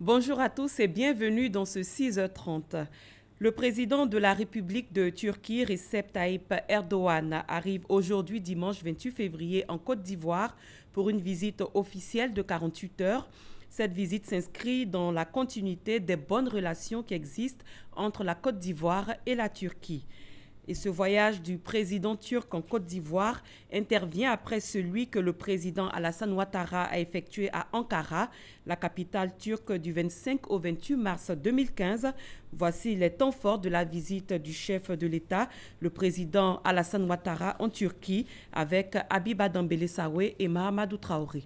Bonjour à tous et bienvenue dans ce 6h30. Le président de la République de Turquie, Recep Tayyip Erdogan, arrive aujourd'hui dimanche 28 février en Côte d'Ivoire pour une visite officielle de 48 heures. Cette visite s'inscrit dans la continuité des bonnes relations qui existent entre la Côte d'Ivoire et la Turquie. Et ce voyage du président turc en Côte d'Ivoire intervient après celui que le président Alassane Ouattara a effectué à Ankara, la capitale turque, du 25 au 28 mars 2015. Voici les temps forts de la visite du chef de l'État, le président Alassane Ouattara, en Turquie, avec Habiba Dambélé Saoué et Mahamadou Traoré.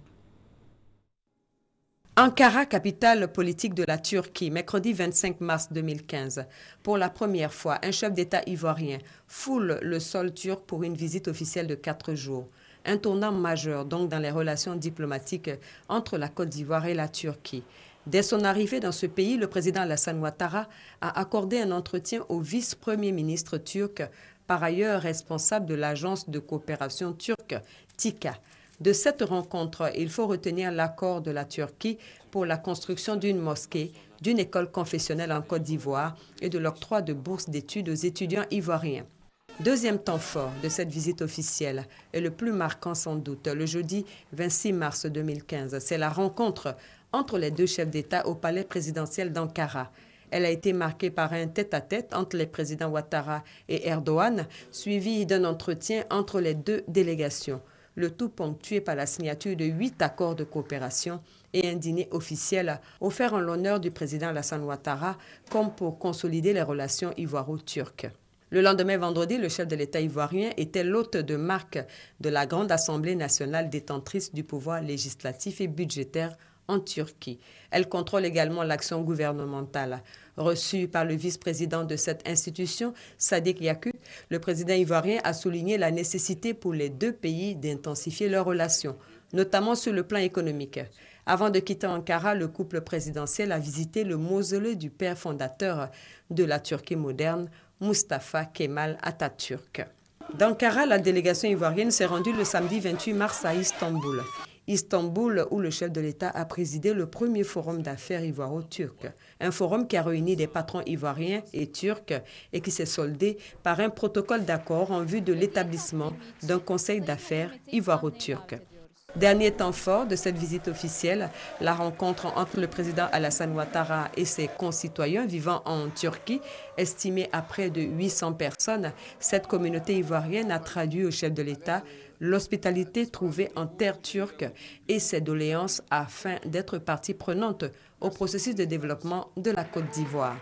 Ankara, capitale politique de la Turquie, mercredi 25 mars 2015. Pour la première fois, un chef d'État ivoirien foule le sol turc pour une visite officielle de 4 jours. Un tournant majeur donc dans les relations diplomatiques entre la Côte d'Ivoire et la Turquie. Dès son arrivée dans ce pays, le président Alassane Ouattara a accordé un entretien au vice-premier ministre turc, par ailleurs responsable de l'agence de coopération turque, TİKA. De cette rencontre, il faut retenir l'accord de la Turquie pour la construction d'une mosquée, d'une école confessionnelle en Côte d'Ivoire et de l'octroi de bourses d'études aux étudiants ivoiriens. Deuxième temps fort de cette visite officielle, et le plus marquant sans doute, le jeudi 26 mars 2015, c'est la rencontre entre les deux chefs d'État au palais présidentiel d'Ankara. Elle a été marquée par un tête-à-tête entre les présidents Ouattara et Erdogan, suivi d'un entretien entre les deux délégations. Le tout ponctué par la signature de 8 accords de coopération et un dîner officiel offert en l'honneur du président Alassane Ouattara comme pour consolider les relations ivoiro-turques. Le lendemain vendredi, le chef de l'État ivoirien était l'hôte de marque de la Grande Assemblée nationale détentrice du pouvoir législatif et budgétaire en Turquie. Elle contrôle également l'action gouvernementale. Reçu par le vice-président de cette institution, Sadiq Yakup, le président ivoirien a souligné la nécessité pour les deux pays d'intensifier leurs relations, notamment sur le plan économique. Avant de quitter Ankara, le couple présidentiel a visité le mausolée du père fondateur de la Turquie moderne, Mustafa Kemal Atatürk. D'Ankara, la délégation ivoirienne s'est rendue le samedi 28 mars à Istanbul. Istanbul, où le chef de l'État a présidé le premier forum d'affaires ivoiro-turc. Un forum qui a réuni des patrons ivoiriens et turcs et qui s'est soldé par un protocole d'accord en vue de l'établissement d'un conseil d'affaires ivoiro-turc. Dernier temps fort de cette visite officielle, la rencontre entre le président Alassane Ouattara et ses concitoyens vivant en Turquie, estimée à près de 800 personnes. Cette communauté ivoirienne a traduit au chef de l'État l'hospitalité trouvée en terre turque et ses doléances afin d'être partie prenante au processus de développement de la Côte d'Ivoire.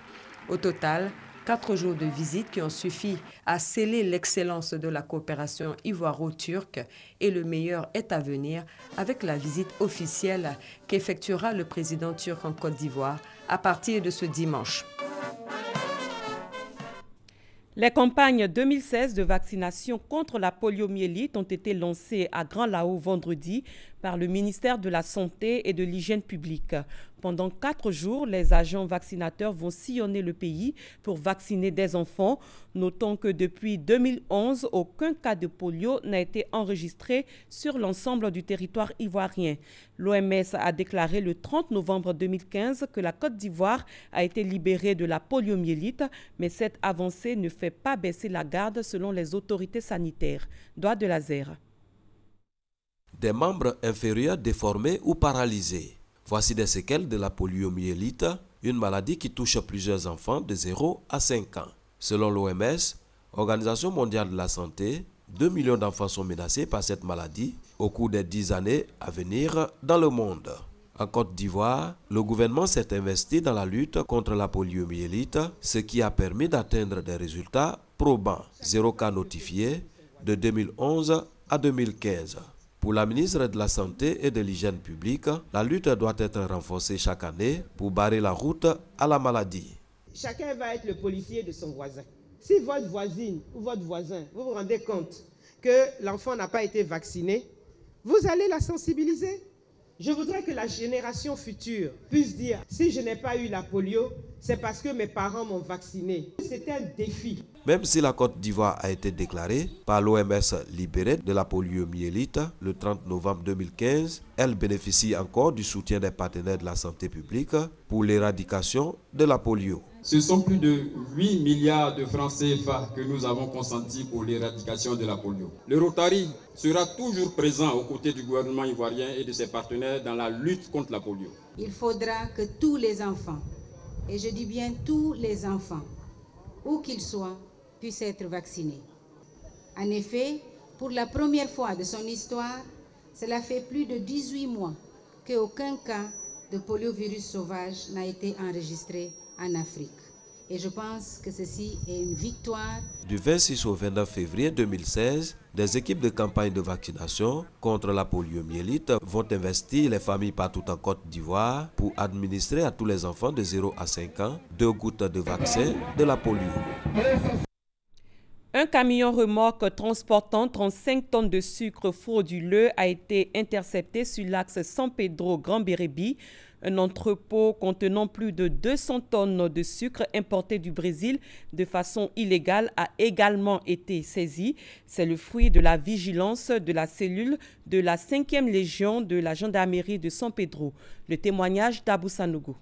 Au total, 4 jours de visite qui ont suffi à sceller l'excellence de la coopération ivoiro-turque et le meilleur est à venir avec la visite officielle qu'effectuera le président turc en Côte d'Ivoire à partir de ce dimanche. Les campagnes 2016 de vaccination contre la poliomyélite ont été lancées à Grand-Lao vendredi par le ministère de la Santé et de l'Hygiène publique. Pendant 4 jours, les agents vaccinateurs vont sillonner le pays pour vacciner des enfants. Notons que depuis 2011, aucun cas de polio n'a été enregistré sur l'ensemble du territoire ivoirien. L'OMS a déclaré le 30 novembre 2015 que la Côte d'Ivoire a été libérée de la poliomyélite, mais cette avancée ne fait pas baisser la garde selon les autorités sanitaires. Doigt de laser. Des membres inférieurs déformés ou paralysés. Voici des séquelles de la poliomyélite, une maladie qui touche plusieurs enfants de 0 à 5 ans. Selon l'OMS, Organisation mondiale de la santé, 2 millions d'enfants sont menacés par cette maladie au cours des 10 années à venir dans le monde. En Côte d'Ivoire, le gouvernement s'est investi dans la lutte contre la poliomyélite, ce qui a permis d'atteindre des résultats probants. 0 cas notifiés de 2011 à 2015. Pour la ministre de la Santé et de l'Hygiène publique, la lutte doit être renforcée chaque année pour barrer la route à la maladie. Chacun va être le policier de son voisin. Si votre voisine ou votre voisin, vous vous rendez compte que l'enfant n'a pas été vacciné, vous allez la sensibiliser. Je voudrais que la génération future puisse dire, si je n'ai pas eu la polio, c'est parce que mes parents m'ont vacciné. C'était un défi. Même si la Côte d'Ivoire a été déclarée par l'OMS libérée de la poliomyélite le 30 novembre 2015, elle bénéficie encore du soutien des partenaires de la santé publique pour l'éradication de la polio. Ce sont plus de 8 milliards de francs CFA que nous avons consentis pour l'éradication de la polio. Le Rotary sera toujours présent aux côtés du gouvernement ivoirien et de ses partenaires dans la lutte contre la polio. Il faudra que tous les enfants, et je dis bien tous les enfants, où qu'ils soient, puissent être vaccinés. En effet, pour la première fois de son histoire, cela fait plus de 18 mois qu'aucun cas de poliovirus sauvage n'a été enregistré en Afrique. Et je pense que ceci est une victoire. Du 26 au 29 février 2016, des équipes de campagne de vaccination contre la poliomyélite vont investir les familles partout en Côte d'Ivoire pour administrer à tous les enfants de 0 à 5 ans 2 gouttes de vaccin de la polio. Un camion remorque transportant 35 tonnes de sucre frauduleux a été intercepté sur l'axe San Pedro-Grand Bérébi. Un entrepôt contenant plus de 200 tonnes de sucre importé du Brésil de façon illégale a également été saisi. C'est le fruit de la vigilance de la cellule de la 5e Légion de la gendarmerie de San Pedro. Le témoignage d'Abou Sanougou.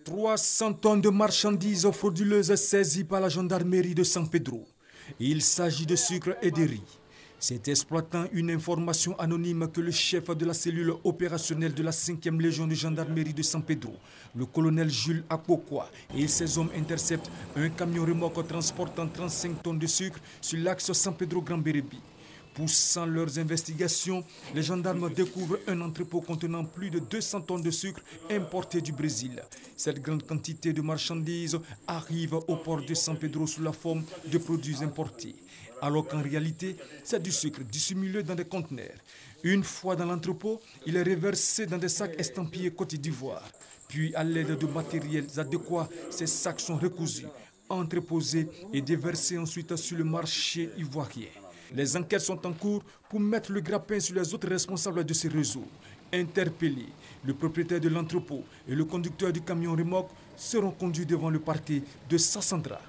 300 tonnes de marchandises frauduleuses saisies par la gendarmerie de San Pedro. Il s'agit de sucre et de riz. C'est exploitant une information anonyme que le chef de la cellule opérationnelle de la 5e Légion de gendarmerie de San Pedro, le colonel Jules Akpokwa, et ses hommes interceptent un camion remorque transportant 35 tonnes de sucre sur l'axe San Pedro-Grand Bérébi. Poussant leurs investigations, les gendarmes découvrent un entrepôt contenant plus de 200 tonnes de sucre importé du Brésil. Cette grande quantité de marchandises arrive au port de San Pedro sous la forme de produits importés, alors qu'en réalité, c'est du sucre dissimulé dans des conteneurs. Une fois dans l'entrepôt, il est reversé dans des sacs estampillés Côte d'Ivoire. Puis, à l'aide de matériels adéquats, ces sacs sont recousus, entreposés et déversés ensuite sur le marché ivoirien. Les enquêtes sont en cours pour mettre le grappin sur les autres responsables de ces réseaux. Interpellés, le propriétaire de l'entrepôt et le conducteur du camion remorque seront conduits devant le parquet de Sassandra.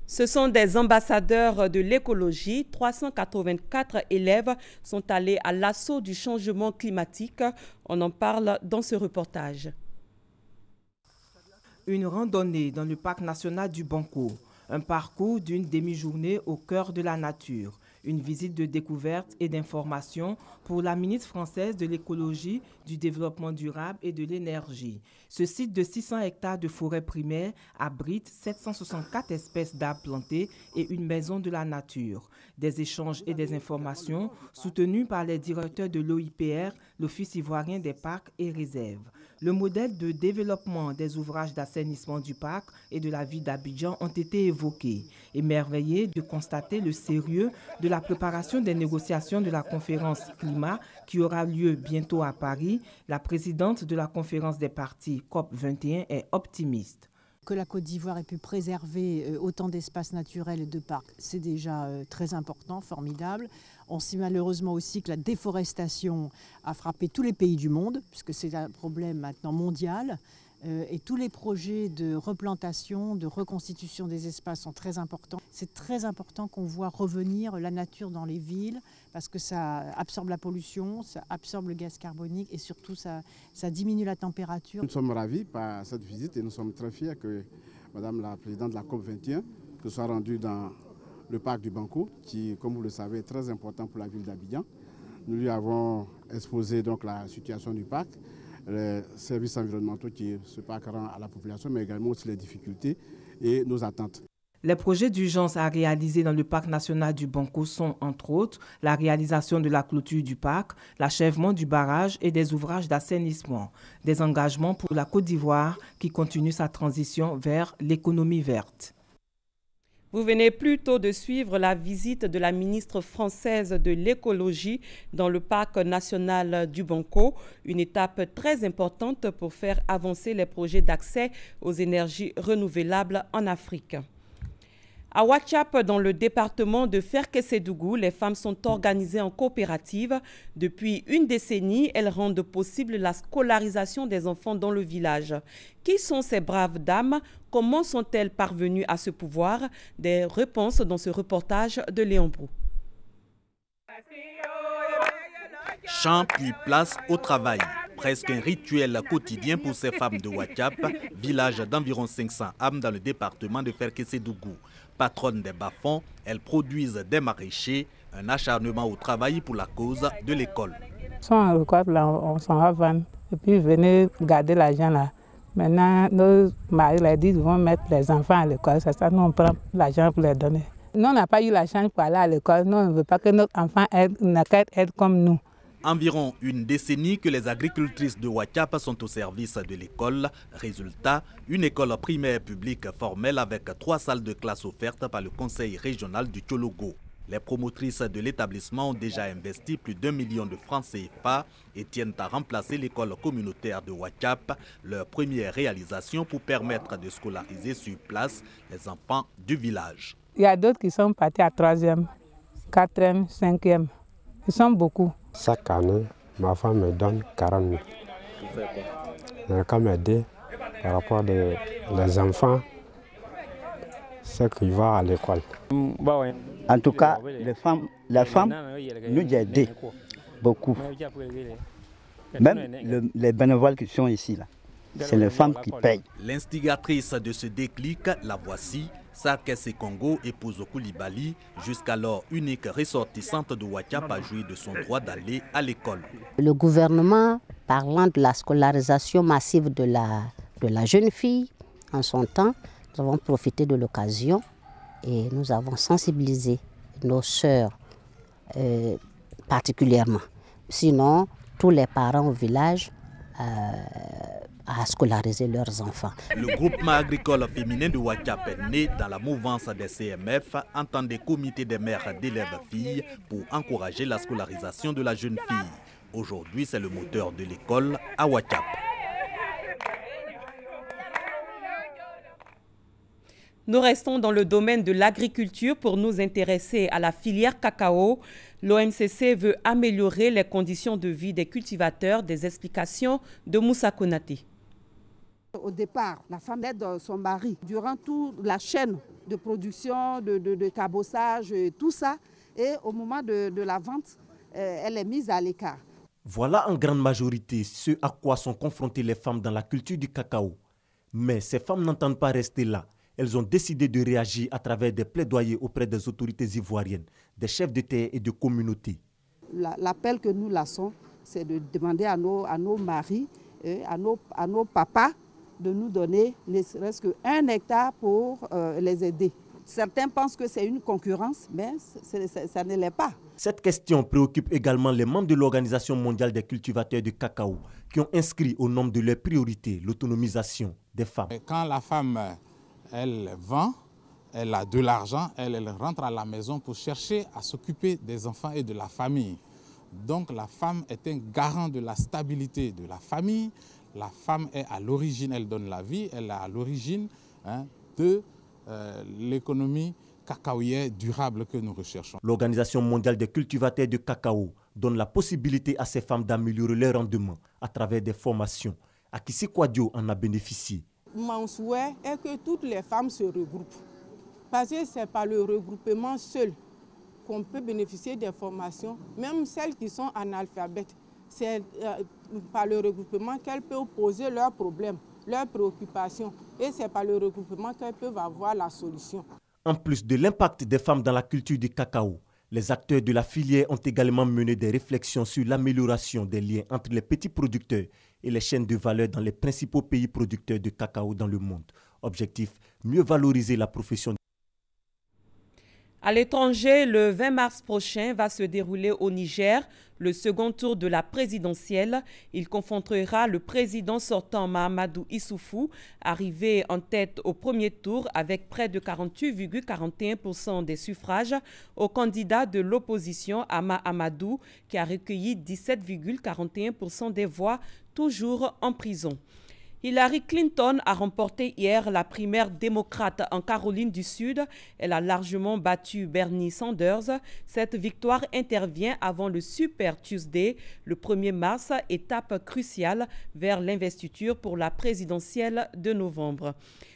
Ce sont des ambassadeurs de l'écologie. 384 élèves sont allés à l'assaut du changement climatique. On en parle dans ce reportage. Une randonnée dans le parc national du Banco. Un parcours d'une demi-journée au cœur de la nature. Une visite de découverte et d'information pour la ministre française de l'écologie, du développement durable et de l'énergie. Ce site de 600 hectares de forêt primaire abrite 764 espèces d'arbres plantés et une maison de la nature. Des échanges et des informations soutenus par les directeurs de l'OIPR, l'Office ivoirien des parcs et réserves. Le modèle de développement des ouvrages d'assainissement du parc et de la ville d'Abidjan ont été évoqués. Émerveillés de constater le sérieux de la préparation des négociations de la conférence climat qui aura lieu bientôt à Paris, la présidente de la conférence des parties COP21 est optimiste. Que la Côte d'Ivoire ait pu préserver autant d'espaces naturels et de parcs, c'est déjà très important, formidable. On sait malheureusement aussi que la déforestation a frappé tous les pays du monde, puisque c'est un problème maintenant mondial. Et tous les projets de replantation, de reconstitution des espaces sont très importants. C'est très important qu'on voit revenir la nature dans les villes, parce que ça absorbe la pollution, ça absorbe le gaz carbonique et surtout ça diminue la température. Nous sommes ravis par cette visite et nous sommes très fiers que Madame la Présidente de la COP21 soit rendue dans le parc du Banco, qui, comme vous le savez, est très important pour la ville d'Abidjan. Nous lui avons exposé donc la situation du parc, les services environnementaux qui se parc rend à la population, mais également aussi les difficultés et nos attentes. Les projets d'urgence à réaliser dans le parc national du Banco sont, entre autres, la réalisation de la clôture du parc, l'achèvement du barrage et des ouvrages d'assainissement. Des engagements pour la Côte d'Ivoire qui continue sa transition vers l'économie verte. Vous venez plutôt de suivre la visite de la ministre française de l'écologie dans le parc national du Banco, une étape très importante pour faire avancer les projets d'accès aux énergies renouvelables en Afrique. À Ouatchap, dans le département de Ferkessédougou, les femmes sont organisées en coopérative. Depuis une décennie, elles rendent possible la scolarisation des enfants dans le village. Qui sont ces braves dames? Comment sont-elles parvenues à ce pouvoir? Des réponses dans ce reportage de Léon Brou. Chant puis place au travail. Presque un rituel quotidien pour ces femmes de Ouatchap, village d'environ 500 âmes dans le département de Ferkessédougou. Patronnes des bas-fonds, elles produisent des maraîchers, un acharnement au travail pour la cause de l'école. On s'en va vendre et puis venez garder l'argent là. Maintenant, nos maris les disent vont mettre les enfants à l'école, c'est ça, nous on prend l'argent pour les donner. Nous on n'a pas eu la chance pour aller à l'école, nous on ne veut pas que notre enfant n'a qu'à être comme nous. Environ une décennie que les agricultrices de Ouatchap sont au service de l'école. Résultat, une école primaire publique formelle avec 3 salles de classe offertes par le conseil régional du Tchologo. Les promotrices de l'établissement ont déjà investi plus d'1 million de francs CFA et tiennent à remplacer l'école communautaire de Ouatchap, leur première réalisation pour permettre de scolariser sur place les enfants du village. Il y a d'autres qui sont partis à 3e, 4e, 5e. Ils sont beaucoup. Chaque année, ma femme me donne 40 000. Elle peut m'aider par rapport aux enfants, ceux qui vont à l'école. En tout cas, les femmes nous aident beaucoup. Même les bénévoles qui sont ici, là, c'est les femmes qui payent. L'instigatrice de ce déclic, la voici. Sarkès Congo, épouse Koulibaly, jusqu'alors unique ressortissante de Ouatchap, a joui de son droit d'aller à l'école. Le gouvernement, parlant de la scolarisation massive de la jeune fille, en son temps, nous avons profité de l'occasion et nous avons sensibilisé nos sœurs particulièrement. Sinon, tous les parents au village à scolariser leurs enfants. Le groupement agricole féminin de Ouatchap est né dans la mouvance des CMF en tant des comités des mères d'élèves filles pour encourager la scolarisation de la jeune fille. Aujourd'hui, c'est le moteur de l'école à Ouatchap. Nous restons dans le domaine de l'agriculture pour nous intéresser à la filière cacao. L'ONCC veut améliorer les conditions de vie des cultivateurs. Des explications de Moussa Konaté. Au départ, la femme aide son mari durant toute la chaîne de production, de cabossage, tout ça. Et au moment de la vente, elle est mise à l'écart. Voilà en grande majorité ce à quoi sont confrontées les femmes dans la culture du cacao. Mais ces femmes n'entendent pas rester là. Elles ont décidé de réagir à travers des plaidoyers auprès des autorités ivoiriennes, des chefs de terre et de communautés. L'appel que nous lançons, c'est de demander à nos maris, à nos papas, de nous donner ne serait-ce qu'1 hectare pour les aider. Certains pensent que c'est une concurrence, mais ça ne l'est pas. Cette question préoccupe également les membres de l'Organisation mondiale des cultivateurs de cacao qui ont inscrit au nombre de leurs priorités l'autonomisation des femmes. Quand la femme, elle vend, elle a de l'argent, elle rentre à la maison pour chercher à s'occuper des enfants et de la famille. Donc la femme est un garant de la stabilité de la famille. La femme est à l'origine, elle donne la vie, elle est à l'origine de l'économie cacaoyère durable que nous recherchons. L'Organisation mondiale des cultivateurs de cacao donne la possibilité à ces femmes d'améliorer leur rendement à travers des formations. Akissi Kouadio en a bénéficié. Mon souhait est que toutes les femmes se regroupent. Parce que c'est par le regroupement seul qu'on peut bénéficier des formations, même celles qui sont analphabètes. C'est par le regroupement qu'elles peuvent poser leurs problèmes, leurs préoccupations. Et c'est par le regroupement qu'elles peuvent avoir la solution. En plus de l'impact des femmes dans la culture du cacao, les acteurs de la filière ont également mené des réflexions sur l'amélioration des liens entre les petits producteurs et les chaînes de valeur dans les principaux pays producteurs de cacao dans le monde. Objectif, mieux valoriser la profession. À l'étranger, le 20 mars prochain va se dérouler au Niger le second tour de la présidentielle. Il confrontera le président sortant Mahamadou Issoufou, arrivé en tête au premier tour avec près de 48,41% des suffrages, au candidat de l'opposition Ama Amadou, qui a recueilli 17,41% des voix, toujours en prison. Hillary Clinton a remporté hier la primaire démocrate en Caroline du Sud. Elle a largement battu Bernie Sanders. Cette victoire intervient avant le Super Tuesday, le 1er mars, étape cruciale vers l'investiture pour la présidentielle de novembre.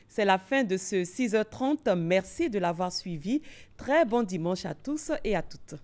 C'est la fin de ce 6h30. Merci de l'avoir suivi. Très bon dimanche à tous et à toutes.